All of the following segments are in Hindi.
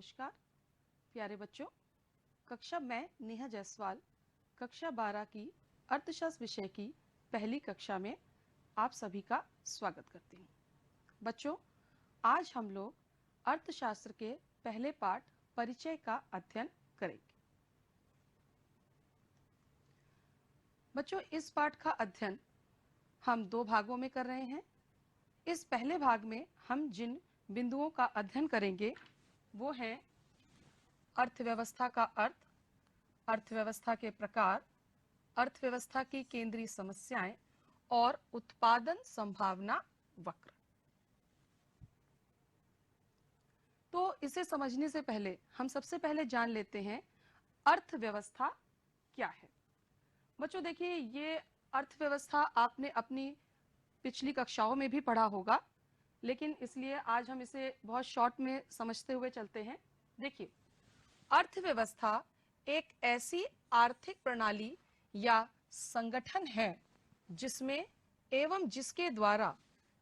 नमस्कार प्यारे बच्चों। कक्षा मैं नेहा जायसवाल कक्षा 12 की अर्थशास्त्र विषय की पहली कक्षा में आप सभी का स्वागत करती हूँ। बच्चों, आज हम लोग अर्थशास्त्र के पहले पाठ परिचय का अध्ययन करेंगे। बच्चों, इस पाठ का अध्ययन हम दो भागों में कर रहे हैं। इस पहले भाग में हम जिन बिंदुओं का अध्ययन करेंगे वो है अर्थव्यवस्था का अर्थ, अर्थव्यवस्था के प्रकार, अर्थव्यवस्था की केंद्रीय समस्याएं और उत्पादन संभावना वक्र। तो इसे समझने से पहले हम सबसे पहले जान लेते हैं अर्थव्यवस्था क्या है। बच्चों देखिए, ये अर्थव्यवस्था आपने अपनी पिछली कक्षाओं में भी पढ़ा होगा, लेकिन इसलिए आज हम इसे बहुत शॉर्ट में समझते हुए चलते हैं। देखिए, अर्थव्यवस्था एक ऐसी आर्थिक प्रणाली या संगठन है जिसमें एवं जिसके द्वारा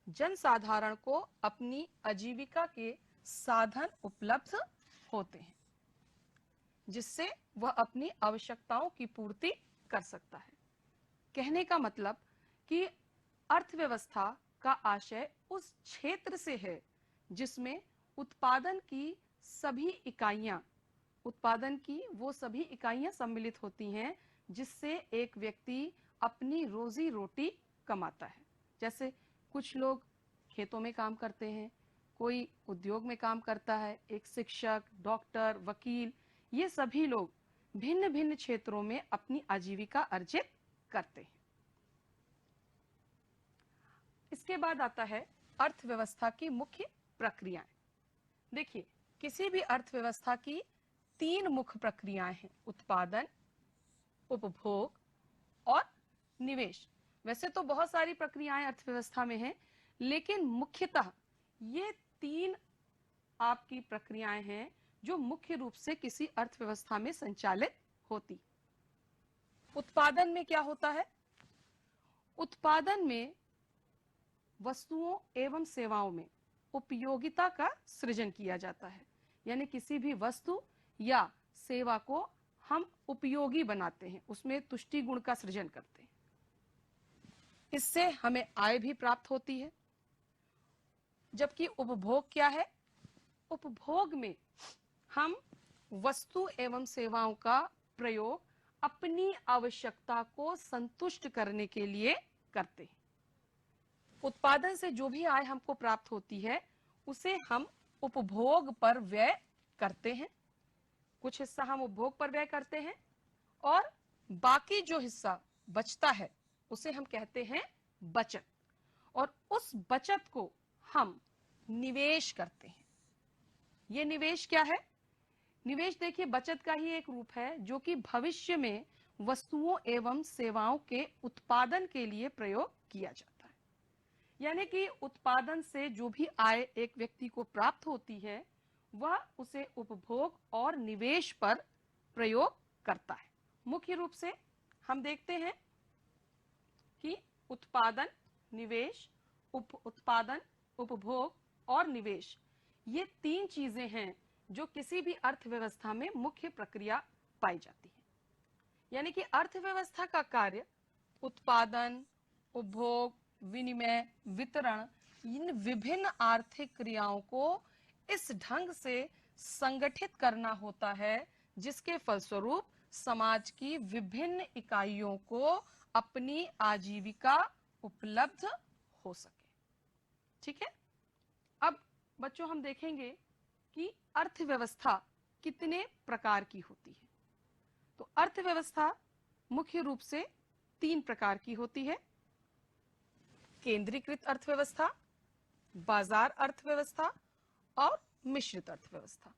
जनसाधारण को अपनी आजीविका के साधन उपलब्ध होते हैं, जिससे वह अपनी आवश्यकताओं की पूर्ति कर सकता है। कहने का मतलब कि अर्थव्यवस्था का आशय उस क्षेत्र से है जिसमें उत्पादन की वो सभी इकाइयां सम्मिलित होती हैं जिससे एक व्यक्ति अपनी रोजी रोटी कमाता है। जैसे कुछ लोग खेतों में काम करते हैं, कोई उद्योग में काम करता है, एक शिक्षक, डॉक्टर, वकील, ये सभी लोग भिन्न भिन्न क्षेत्रों में अपनी आजीविका अर्जित करते हैं। इसके बाद आता है अर्थव्यवस्था की मुख्य प्रक्रियाएं। देखिए, किसी भी अर्थव्यवस्था की तीन मुख्य प्रक्रियाएं हैं: उत्पादन, उपभोग और निवेश। वैसे तो बहुत सारी प्रक्रियाएं अर्थव्यवस्था में हैं, लेकिन मुख्यतः ये तीन आपकी प्रक्रियाएं हैं जो मुख्य रूप से किसी अर्थव्यवस्था में संचालित होती। उत्पादन में क्या होता है? उत्पादन में वस्तुओं एवं सेवाओं में उपयोगिता का सृजन किया जाता है, यानी किसी भी वस्तु या सेवा को हम उपयोगी बनाते हैं, उसमें तुष्टि गुण का सृजन करते हैं। इससे हमें आय भी प्राप्त होती है। जबकि उपभोग क्या है? उपभोग में हम वस्तु एवं सेवाओं का प्रयोग अपनी आवश्यकता को संतुष्ट करने के लिए करते हैं। उत्पादन से जो भी आय हमको प्राप्त होती है उसे हम उपभोग पर व्यय करते हैं। कुछ हिस्सा हम उपभोग पर व्यय करते हैं और बाकी जो हिस्सा बचता है उसे हम कहते हैं बचत, और उस बचत को हम निवेश करते हैं। ये निवेश क्या है? निवेश देखिए बचत का ही एक रूप है जो कि भविष्य में वस्तुओं एवं सेवाओं के उत्पादन के लिए प्रयोग किया जाता है। यानी कि उत्पादन से जो भी आय एक व्यक्ति को प्राप्त होती है वह उसे उपभोग और निवेश पर प्रयोग करता है। मुख्य रूप से हम देखते हैं कि उत्पादन, निवेश, उत्पादन, उपभोग और निवेश, ये तीन चीजें हैं जो किसी भी अर्थव्यवस्था में मुख्य प्रक्रिया पाई जाती है। यानी कि अर्थव्यवस्था का कार्य उत्पादन, उपभोग, विनिमय, वितरण, इन विभिन्न आर्थिक क्रियाओं को इस ढंग से संगठित करना होता है जिसके फलस्वरूप समाज की विभिन्न इकाइयों को अपनी आजीविका उपलब्ध हो सके। ठीक है? अब बच्चों हम देखेंगे कि अर्थव्यवस्था कितने प्रकार की होती है। तो अर्थव्यवस्था मुख्य रूप से तीन प्रकार की होती है: केंद्रीकृत अर्थव्यवस्था, बाजार अर्थव्यवस्था और मिश्रित अर्थव्यवस्था।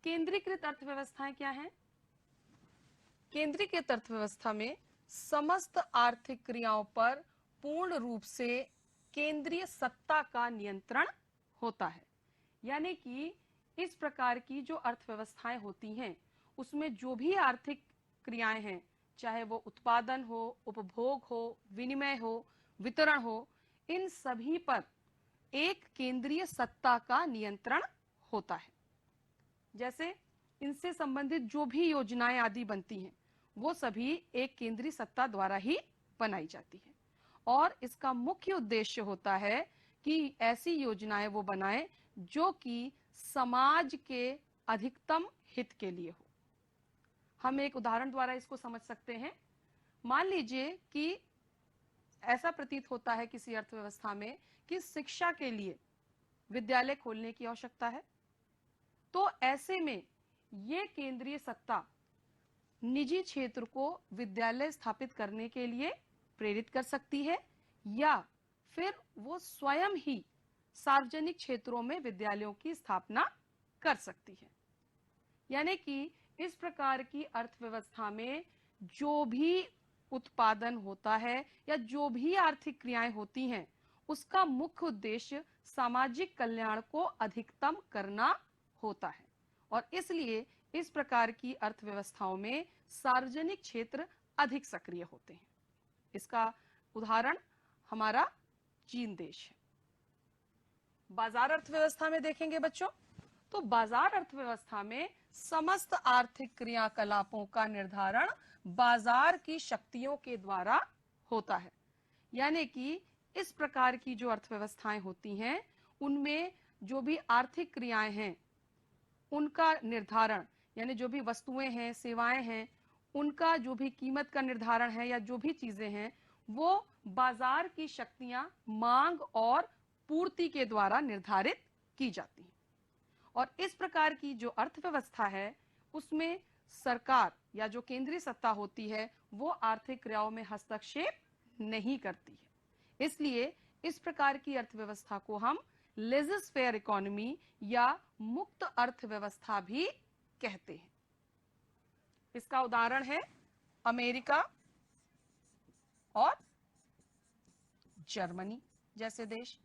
केंद्रीकृत अर्थव्यवस्थाएं क्या हैं? केंद्रीकृत अर्थव्यवस्था में समस्त आर्थिक क्रियाओं पर पूर्ण रूप से केंद्रीय सत्ता का नियंत्रण होता है। यानी कि इस प्रकार की जो अर्थव्यवस्थाएं होती हैं उसमें जो भी आर्थिक क्रियाएं हैं, चाहे वो उत्पादन हो, उपभोग हो, विनिमय हो, वितरण हो, इन सभी पर एक केंद्रीय सत्ता का नियंत्रण होता है। जैसे इनसे संबंधित जो भी योजनाएं आदि बनती हैं वो सभी एक केंद्रीय सत्ता द्वारा ही बनाई जाती है और इसका मुख्य उद्देश्य होता है कि ऐसी योजनाएं वो बनाएं जो कि समाज के अधिकतम हित के लिए हो। हम एक उदाहरण द्वारा इसको समझ सकते हैं। मान लीजिए कि ऐसा प्रतीत होता है किसी अर्थव्यवस्था में कि शिक्षा के लिए विद्यालय खोलने की आवश्यकता है, तो ऐसे में ये केंद्रीय सत्ता निजी क्षेत्र को विद्यालय स्थापित करने के लिए प्रेरित कर सकती है या फिर वो स्वयं ही सार्वजनिक क्षेत्रों में विद्यालयों की स्थापना कर सकती है। यानी कि इस प्रकार की अर्थव्यवस्था में जो भी उत्पादन होता है या जो भी आर्थिक क्रियाएं होती हैं उसका मुख्य उद्देश्य सामाजिक कल्याण को अधिकतम करना होता है और इसलिए इस प्रकार की अर्थव्यवस्थाओं में सार्वजनिक क्षेत्र अधिक सक्रिय होते हैं। इसका उदाहरण हमारा चीन देश है। बाजार अर्थव्यवस्था में देखेंगे बच्चों, तो बाजार अर्थव्यवस्था में समस्त आर्थिक क्रियाकलापों का निर्धारण बाजार की शक्तियों के द्वारा होता है। यानी कि इस प्रकार की जो अर्थव्यवस्थाएं होती हैं उनमें जो भी आर्थिक क्रियाएं हैं उनका निर्धारण, यानी जो भी वस्तुएं हैं, सेवाएं हैं, उनका जो भी कीमत का निर्धारण है या जो भी चीजें हैं वो बाजार की शक्तियां मांग और पूर्ति के द्वारा निर्धारित की जाती हैं। और इस प्रकार की जो अर्थव्यवस्था है उसमें सरकार या जो केंद्रीय सत्ता होती है वो आर्थिक क्रियाओं में हस्तक्षेप नहीं करती है। इसलिए इस प्रकार की अर्थव्यवस्था को हम लेजर फेयर इकोनॉमी या मुक्त अर्थव्यवस्था भी कहते हैं। इसका उदाहरण है अमेरिका और जर्मनी जैसे देश।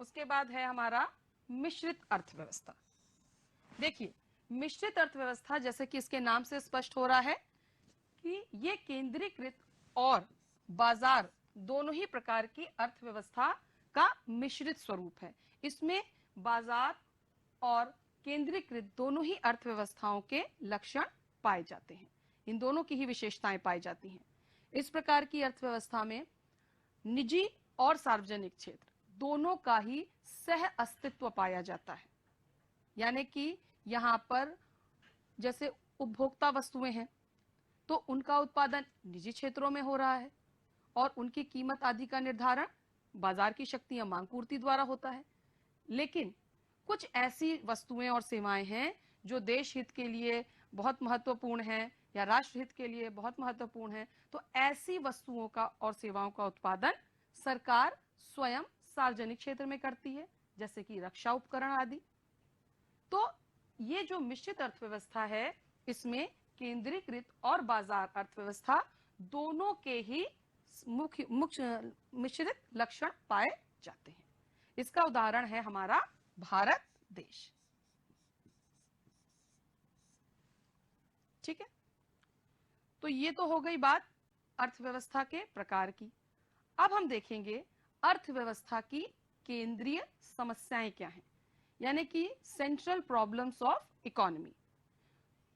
उसके बाद है हमारा मिश्रित अर्थव्यवस्था। देखिए, मिश्रित अर्थव्यवस्था जैसे कि इसके नाम से स्पष्ट हो रहा है कि ये केंद्रीकृत और बाजार दोनों ही प्रकार की अर्थव्यवस्था का मिश्रित स्वरूप है। इसमें बाजार और केंद्रीकृत दोनों ही अर्थव्यवस्थाओं के लक्षण पाए जाते हैं। इन दोनों की ही विशेषताएं पाई जाती हैं। इस प्रकार की अर्थव्यवस्था में निजी और सार्वजनिक क्षेत्र दोनों का ही सह अस्तित्व पाया जाता है। यानी कि यहाँ पर जैसे उपभोक्ता वस्तुएं हैं तो उनका उत्पादन निजी क्षेत्रों में हो रहा है और उनकी कीमत आदि का निर्धारण बाजार की शक्ति या मांग पूर्ति द्वारा होता है। लेकिन कुछ ऐसी वस्तुएं और सेवाएं हैं जो देश हित के लिए बहुत महत्वपूर्ण है या राष्ट्र हित के लिए बहुत महत्वपूर्ण है, तो ऐसी वस्तुओं का और सेवाओं का उत्पादन सरकार स्वयं सार्वजनिक क्षेत्र में करती है, जैसे कि रक्षा उपकरण आदि। तो ये जो मिश्रित अर्थव्यवस्था है इसमें केंद्रीकृत और बाजार अर्थव्यवस्था दोनों के ही मुख्य मिश्रित लक्षण पाए जाते हैं। इसका उदाहरण है हमारा भारत देश। ठीक है, तो ये तो हो गई बात अर्थव्यवस्था के प्रकार की। अब हम देखेंगे अर्थव्यवस्था की केंद्रीय समस्याएं क्या हैं, यानी कि सेंट्रल प्रॉब्लम्स ऑफ इकोनॉमी।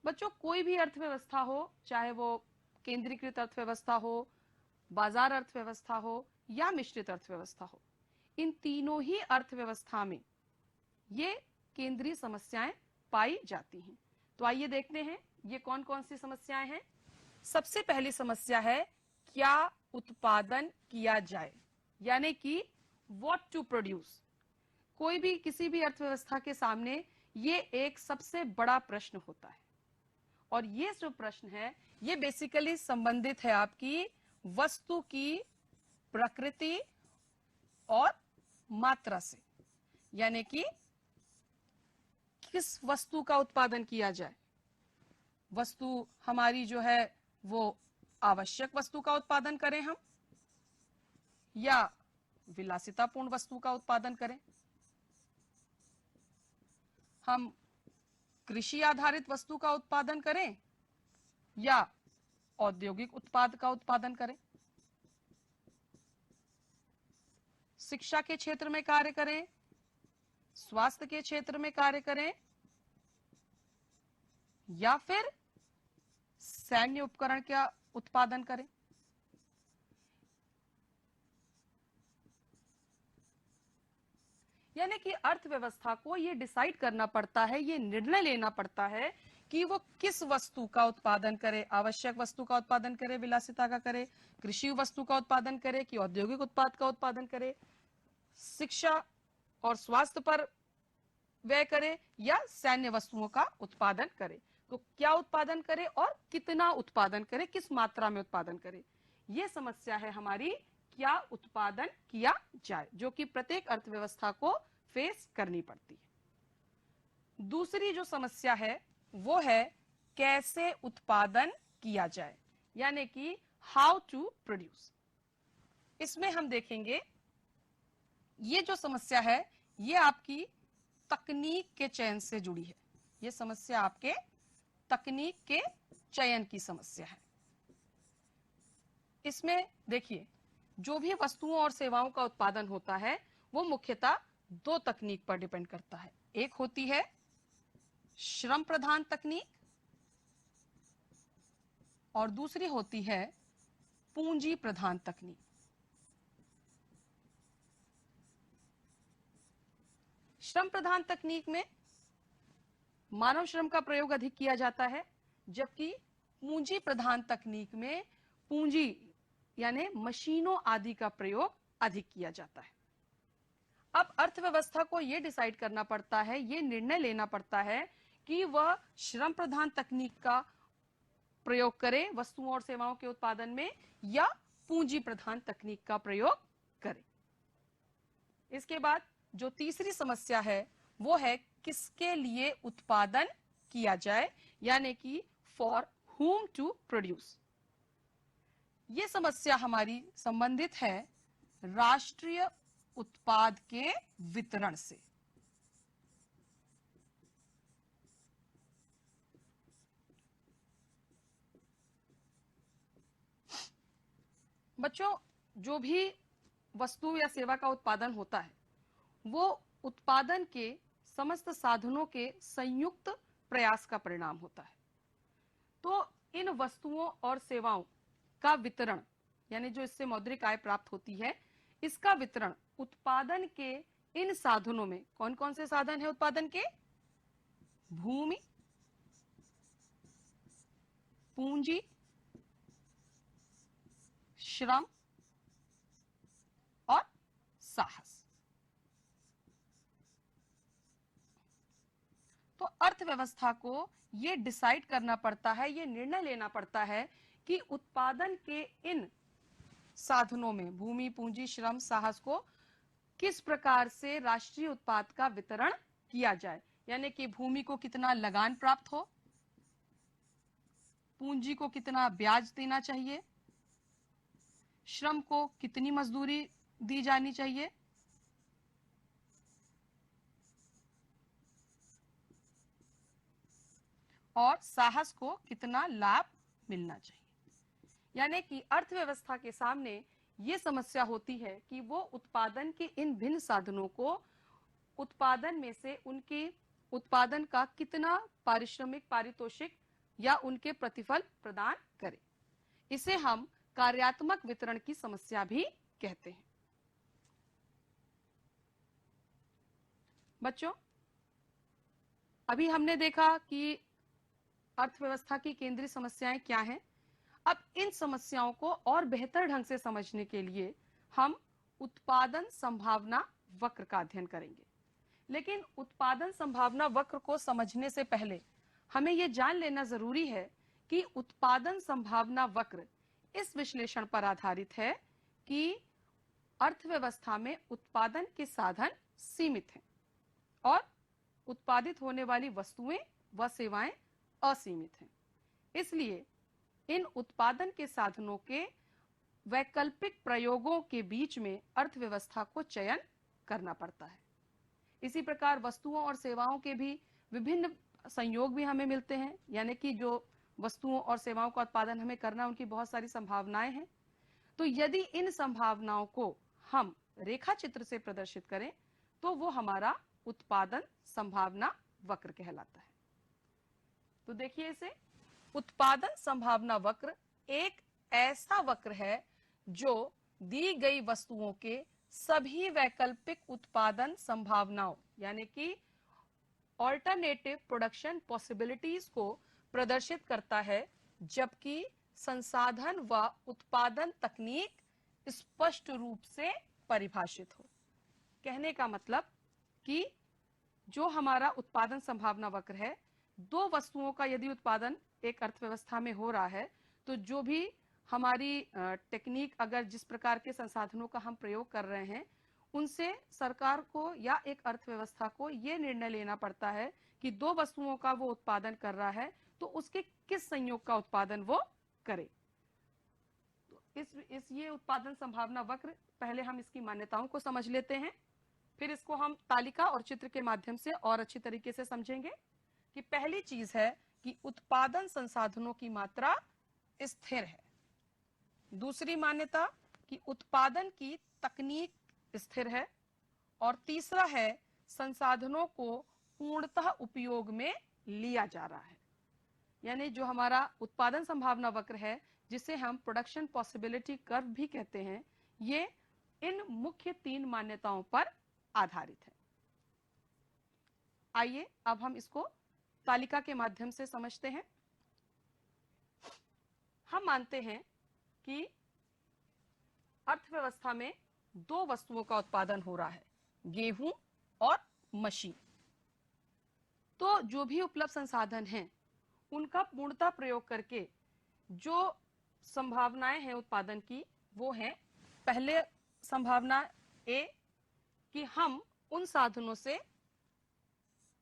बच्चों, कोई भी अर्थव्यवस्था हो, चाहे वो केंद्रीकृत अर्थव्यवस्था हो, बाजार अर्थव्यवस्था हो या मिश्रित अर्थव्यवस्था हो, इन तीनों ही अर्थव्यवस्था में ये केंद्रीय समस्याएं पाई जाती हैं। तो आइए देखते हैं ये कौन कौन सी समस्याएं हैं। सबसे पहली समस्या है क्या उत्पादन किया जाए, यानी कि व्हाट टू प्रोड्यूस। कोई भी किसी भी अर्थव्यवस्था के सामने ये एक सबसे बड़ा प्रश्न होता है और ये जो प्रश्न है ये बेसिकली संबंधित है आपकी वस्तु की प्रकृति और मात्रा से, यानी कि किस वस्तु का उत्पादन किया जाए। वस्तु हमारी जो है वो आवश्यक वस्तु का उत्पादन करें हम या विलासितापूर्ण वस्तु का उत्पादन करें, हम कृषि आधारित वस्तु का उत्पादन करें या औद्योगिक उत्पाद का उत्पादन करें। शिक्षा के क्षेत्र में कार्य करें, स्वास्थ्य के क्षेत्र में कार्य करें, या फिर सैन्य उपकरण का उत्पादन करें। यानी कि अर्थव्यवस्था को ये डिसाइड करना पड़ता है, ये निर्णय लेना पड़ता है कि वो किस वस्तु का उत्पादन करे, आवश्यक वस्तु का उत्पादन करे, विलासिता का करे, कृषि वस्तु का उत्पादन करे, कि औद्योगिक उत्पाद का उत्पादन करे, शिक्षा और स्वास्थ्य पर व्यय करे, या सैन्य वस्तुओं का उत्पादन करे। तो क्या उत्पादन करे और कितना उत्पादन करे, किस मात्रा में उत्पादन करे, ये समस्या है हमारी, क्या उत्पादन किया जाए, जो कि प्रत्येक अर्थव्यवस्था को फेस करनी पड़ती है। दूसरी जो समस्या है वो है कैसे उत्पादन किया जाए, यानी कि हाउ टू प्रोड्यूस। इसमें हम देखेंगे ये जो समस्या है ये आपकी तकनीक के चयन से जुड़ी है। ये समस्या आपके तकनीक के चयन की समस्या है। इसमें देखिए, जो भी वस्तुओं और सेवाओं का उत्पादन होता है वो मुख्यतः दो तकनीक पर डिपेंड करता है। एक होती है श्रम प्रधान तकनीक और दूसरी होती है पूंजी प्रधान तकनीक। श्रम प्रधान तकनीक में मानव श्रम का प्रयोग अधिक किया जाता है, जबकि पूंजी प्रधान तकनीक में पूंजी यानी मशीनों आदि का प्रयोग अधिक किया जाता है। अब अर्थव्यवस्था को यह डिसाइड करना पड़ता है, ये निर्णय लेना पड़ता है कि वह श्रम प्रधान तकनीक का प्रयोग करे वस्तुओं और सेवाओं के उत्पादन में, या पूंजी प्रधान तकनीक का प्रयोग करे। इसके बाद जो तीसरी समस्या है वो है किसके लिए उत्पादन किया जाए, यानी कि फॉर whom टू प्रोड्यूस। ये समस्या हमारी संबंधित है राष्ट्रीय उत्पाद के वितरण से। बच्चों, जो भी वस्तु या सेवा का उत्पादन होता है वो उत्पादन के समस्त साधनों के संयुक्त प्रयास का परिणाम होता है। तो इन वस्तुओं और सेवाओं का वितरण, यानी जो इससे मौद्रिक आय प्राप्त होती है, इसका वितरण उत्पादन के इन साधनों में, कौन कौन से साधन है उत्पादन के? भूमि, पूंजी, श्रम और साहस। तो अर्थव्यवस्था को ये डिसाइड करना पड़ता है, ये निर्णय लेना पड़ता है कि उत्पादन के इन साधनों में भूमि, पूंजी, श्रम, साहस को किस प्रकार से राष्ट्रीय उत्पाद का वितरण किया जाए। यानी कि भूमि को कितना लगान प्राप्त हो, पूंजी को कितना ब्याज देना चाहिए, श्रम को कितनी मजदूरी दी जानी चाहिए, और साहस को कितना लाभ मिलना चाहिए। यानी कि अर्थव्यवस्था के सामने ये समस्या होती है कि वो उत्पादन के इन भिन्न साधनों को उत्पादन में से उनके उत्पादन का कितना पारिश्रमिक, पारितोषिक या उनके प्रतिफल प्रदान करे। इसे हम कार्यात्मक वितरण की समस्या भी कहते हैं। बच्चों, अभी हमने देखा कि अर्थव्यवस्था की केंद्रीय समस्याएं क्या हैं। अब इन समस्याओं को और बेहतर ढंग से समझने के लिए हम उत्पादन संभावना वक्र का अध्ययन करेंगे। लेकिन उत्पादन संभावना वक्र को समझने से पहले हमें यह जान लेना जरूरी है कि उत्पादन संभावना वक्र इस विश्लेषण पर आधारित है कि अर्थव्यवस्था में उत्पादन के साधन सीमित हैं और उत्पादित होने वाली वस्तुएं व सेवाएं असीमित हैं। इसलिए इन उत्पादन के साधनों के वैकल्पिक प्रयोगों के बीच में अर्थव्यवस्था को चयन करना पड़ता है। इसी प्रकार वस्तुओं और सेवाओं के भी विभिन्न संयोग भी हमें मिलते हैं, यानी कि जो वस्तुओं और सेवाओं का उत्पादन हमें करना, उनकी बहुत सारी संभावनाएं हैं। तो यदि इन संभावनाओं को हम रेखा चित्र से प्रदर्शित करें तो वो हमारा उत्पादन संभावना वक्र कहलाता है। तो देखिए इसे, उत्पादन संभावना वक्र एक ऐसा वक्र है जो दी गई वस्तुओं के सभी वैकल्पिक उत्पादन संभावनाओं यानी कि ऑल्टरनेटिव प्रोडक्शन पॉसिबिलिटीज को प्रदर्शित करता है, जबकि संसाधन व उत्पादन तकनीक स्पष्ट रूप से परिभाषित हो। कहने का मतलब कि जो हमारा उत्पादन संभावना वक्र है, दो वस्तुओं का यदि उत्पादन एक अर्थव्यवस्था में हो रहा है तो जो भी हमारी टेक्निक, अगर जिस प्रकार के संसाधनों का हम प्रयोग कर रहे हैं, उनसे सरकार को या एक अर्थव्यवस्था को ये निर्णय लेना पड़ता है कि दो वस्तुओं का वो उत्पादन कर रहा है तो उसके किस संयोग का उत्पादन वो करे। तो इस ये उत्पादन संभावना वक्र, पहले हम इसकी मान्यताओं को समझ लेते हैं, फिर इसको हम तालिका और चित्र के माध्यम से और अच्छी तरीके से समझेंगे। कि पहली चीज है कि उत्पादन संसाधनों की मात्रा स्थिर है। दूसरी मान्यता कि उत्पादन की तकनीक स्थिर है। और तीसरा है संसाधनों को पूर्णतः उपयोग में लिया जा रहा है। यानी जो हमारा उत्पादन संभावना वक्र है, जिसे हम प्रोडक्शन पॉसिबिलिटी कर्व भी कहते हैं, ये इन मुख्य तीन मान्यताओं पर आधारित है। आइए अब हम इसको तालिका के माध्यम से समझते हैं। हम मानते हैं कि अर्थव्यवस्था में दो वस्तुओं का उत्पादन हो रहा है, गेहूं और मशीन। तो जो भी उपलब्ध संसाधन हैं, उनका पूर्णतः प्रयोग करके जो संभावनाएं हैं उत्पादन की, वो है पहले संभावना ए कि हम उन साधनों से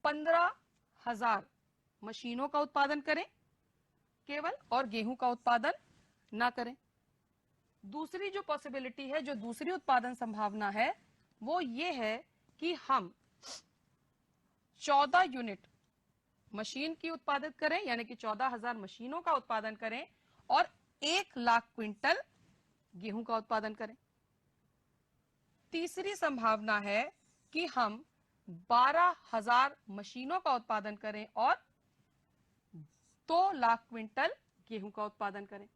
15,000 मशीनों का उत्पादन करें केवल, और गेहूं का उत्पादन ना करें। दूसरी जो पॉसिबिलिटी है, जो दूसरी उत्पादन संभावना है, वो ये है कि हम 14 यूनिट मशीन की उत्पादित करें, यानी कि 14,000 मशीनों का उत्पादन करें और 1 लाख क्विंटल गेहूं का उत्पादन करें। तीसरी संभावना है कि हम 12,000 मशीनों का उत्पादन करें और 2 लाख क्विंटल गेहूं का उत्पादन करें।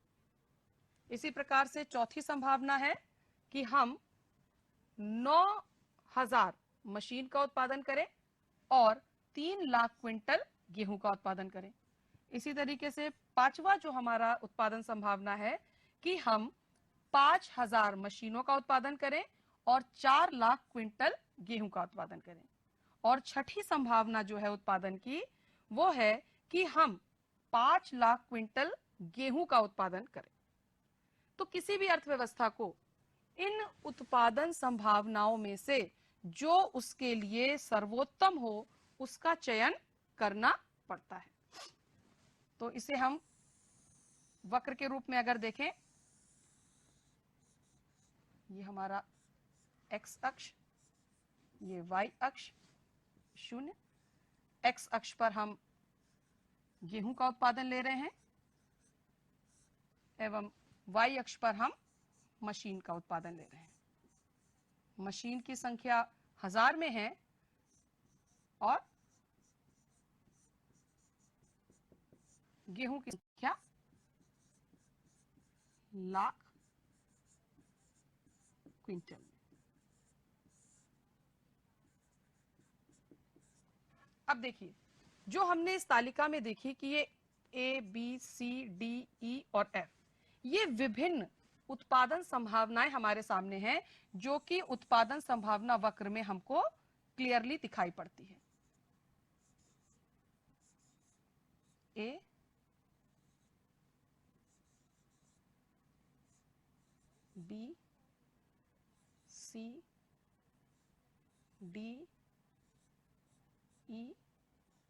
इसी प्रकार से चौथी संभावना है कि हम 9,000 मशीन का उत्पादन करें और 3 लाख क्विंटल गेहूं का उत्पादन करें। इसी तरीके से पांचवा जो हमारा उत्पादन संभावना है कि हम 5,000 मशीनों का उत्पादन करें और 4 लाख क्विंटल गेहूं का उत्पादन करें। और छठी संभावना जो है उत्पादन की, वो है कि हम 5 लाख क्विंटल गेहूं का उत्पादन करें। तो किसी भी अर्थव्यवस्था को इन उत्पादन संभावनाओं में से जो उसके लिए सर्वोत्तम हो, उसका चयन करना पड़ता है। तो इसे हम वक्र के रूप में अगर देखें, ये हमारा x अक्ष, ये y अक्ष 0, x अक्ष पर हम गेहूं का उत्पादन ले रहे हैं एवं y अक्ष पर हम मशीन का उत्पादन ले रहे हैं। मशीन की संख्या 1000 में है और गेहूं की संख्या लाख क्विंटल में। अब देखिए, जो हमने इस तालिका में देखी कि ये A, B, C, D, E और F, ये विभिन्न उत्पादन संभावनाएं हमारे सामने हैं, जो कि उत्पादन संभावना वक्र में हमको क्लियरली दिखाई पड़ती है। A, B, C, D, E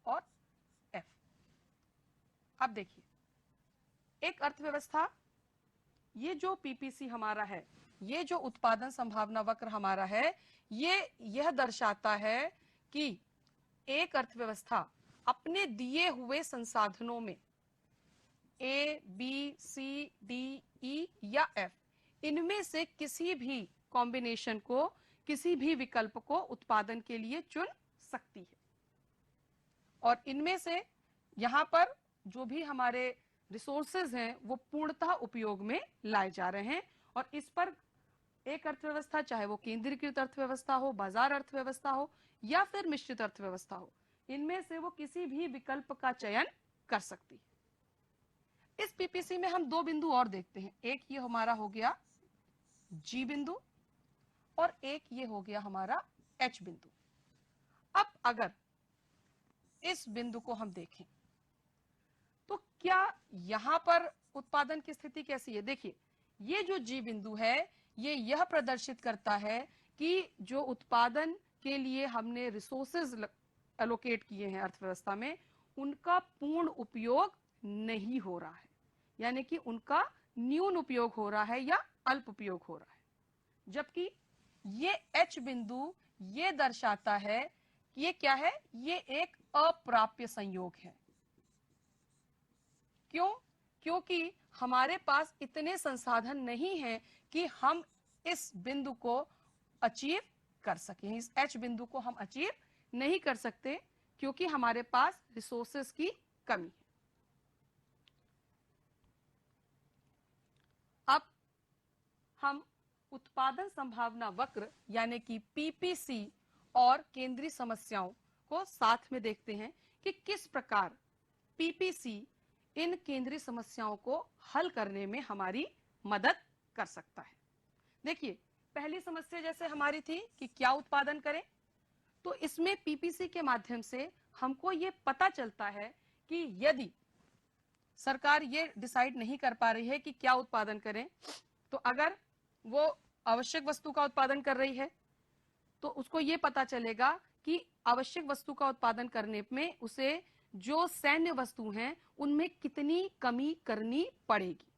और F। अब देखिए, एक अर्थव्यवस्था, ये जो पीपीसी हमारा है, ये जो उत्पादन संभावना वक्र हमारा है, ये यह दर्शाता है कि एक अर्थव्यवस्था अपने दिए हुए संसाधनों में A, B, C, D, E या F, इनमें से किसी भी कॉम्बिनेशन को, किसी भी विकल्प को उत्पादन के लिए चुन सकती है। और इनमें से यहाँ पर जो भी हमारे रिसोर्सेज हैं वो पूर्णतः उपयोग में लाए जा रहे हैं। और इस पर एक अर्थव्यवस्था, चाहे वो केंद्रीकृत अर्थव्यवस्था हो, बाजार अर्थव्यवस्था हो या फिर मिश्रित अर्थव्यवस्था हो, इनमें से वो किसी भी विकल्प का चयन कर सकती है। इस पीपीसी में हम दो बिंदु और देखते हैं। एक ये हमारा हो गया जी बिंदु और एक ये हो गया हमारा एच बिंदु। अब अगर इस बिंदु को हम देखें तो क्या यहां पर उत्पादन की स्थिति कैसी है? देखिए, ये जो जी बिंदु है ये यह प्रदर्शित करता है कि जो उत्पादन के लिए हमने रिसोर्सेज एलोकेट किए हैं अर्थव्यवस्था में, उनका पूर्ण उपयोग नहीं हो रहा है, यानी कि उनका न्यून उपयोग हो रहा है या अल्प उपयोग हो रहा है। जबकि ये एच बिंदु ये दर्शाता है कि ये क्या है, ये एक अप्राप्य संयोग है। क्यों? क्योंकि हमारे पास इतने संसाधन नहीं हैं कि हम इस बिंदु को अचीव कर सकें। इस एच बिंदु को हम अचीव नहीं कर सकते क्योंकि हमारे पास रिसोर्सेज की कमी है। अब हम उत्पादन संभावना वक्र यानी कि पीपीसी और केंद्रीय समस्याओं को साथ में देखते हैं कि किस प्रकार पीपीसी इन केंद्रीय समस्याओं को हल करने में हमारी मदद कर सकता है। देखिए, पहली समस्या जैसे हमारी थी कि क्या उत्पादन करें, तो इसमें पीपीसी के माध्यम से हमको ये पता चलता है कि यदि सरकार ये डिसाइड नहीं कर पा रही है कि क्या उत्पादन करें, तो अगर वो आवश्यक वस्तु का उत्पादन कर रही है तो उसको ये पता चलेगा कि आवश्यक वस्तु का उत्पादन करने में उसे जो सैन्य वस्तु हैं उनमें कितनी कमी करनी पड़ेगी।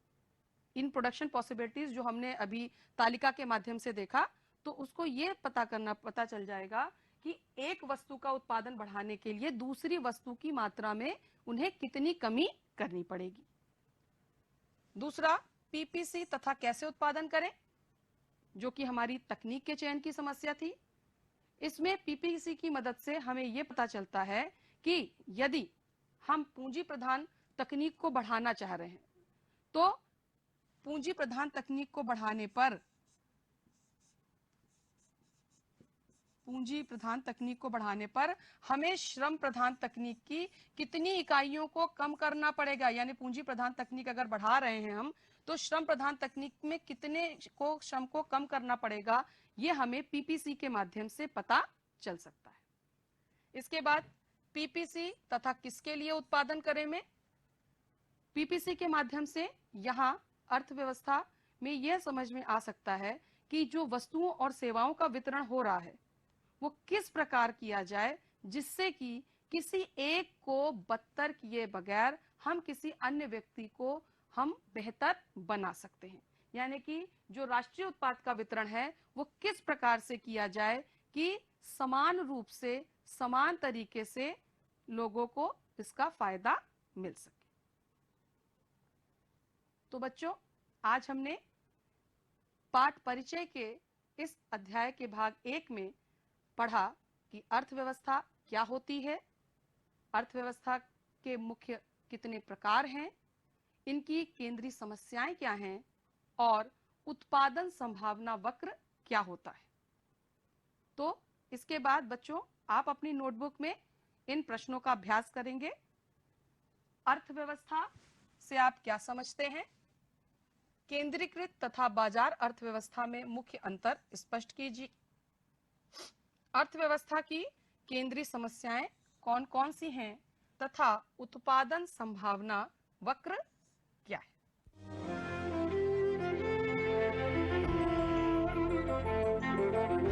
इन प्रोडक्शन पॉसिबिलिटीज जो हमने अभी तालिका के माध्यम से देखा, तो उसको ये पता चल जाएगा कि एक वस्तु का उत्पादन बढ़ाने के लिए दूसरी वस्तु की मात्रा में उन्हें कितनी कमी करनी पड़ेगी। दूसरा, पीपीसी तथा कैसे उत्पादन करें, जो कि हमारी तकनीक के चयन की समस्या थी। इसमें पीपीसी की मदद से हमें यह पता चलता है कि यदि हम पूंजी प्रधान तकनीक को बढ़ाना चाह रहे हैं तो पूंजी प्रधान तकनीक को बढ़ाने पर हमें श्रम प्रधान तकनीक की कितनी इकाइयों को कम करना पड़ेगा। यानी पूंजी प्रधान तकनीक अगर बढ़ा रहे हैं हम, तो श्रम प्रधान तकनीक में कितने को श्रम को कम करना पड़ेगा, ये हमें पीपीसी के माध्यम से पता चल सकता है। इसके बाद पीपीसी तथा किसके लिए उत्पादन करें में, पीपीसी के माध्यम से यहाँ अर्थव्यवस्था में यह समझ में आ सकता है कि जो वस्तुओं और सेवाओं का वितरण हो रहा है वो किस प्रकार किया जाए जिससे कि किसी एक को बदतर किए बगैर हम किसी अन्य व्यक्ति को हम बेहतर बना सकते हैं। यानी कि जो राष्ट्रीय उत्पाद का वितरण है वो किस प्रकार से किया जाए कि समान रूप से, समान तरीके से लोगों को इसका फायदा मिल सके। तो बच्चों, आज हमने पाठ परिचय के इस अध्याय के भाग 1 में पढ़ा कि अर्थव्यवस्था क्या होती है, अर्थव्यवस्था के मुख्य कितने प्रकार हैं, इनकी केंद्रीय समस्याएं क्या हैं और उत्पादन संभावना वक्र क्या होता है। तो इसके बाद बच्चों आप अपनी नोटबुक में इन प्रश्नों का अभ्यास करेंगे। अर्थव्यवस्था से आप क्या समझते हैं, केंद्रीकृत तथा बाजार अर्थव्यवस्था में मुख्य अंतर स्पष्ट कीजिए, अर्थव्यवस्था की केंद्रीय समस्याएं कौन कौन सी हैं तथा उत्पादन संभावना वक्र क्या है।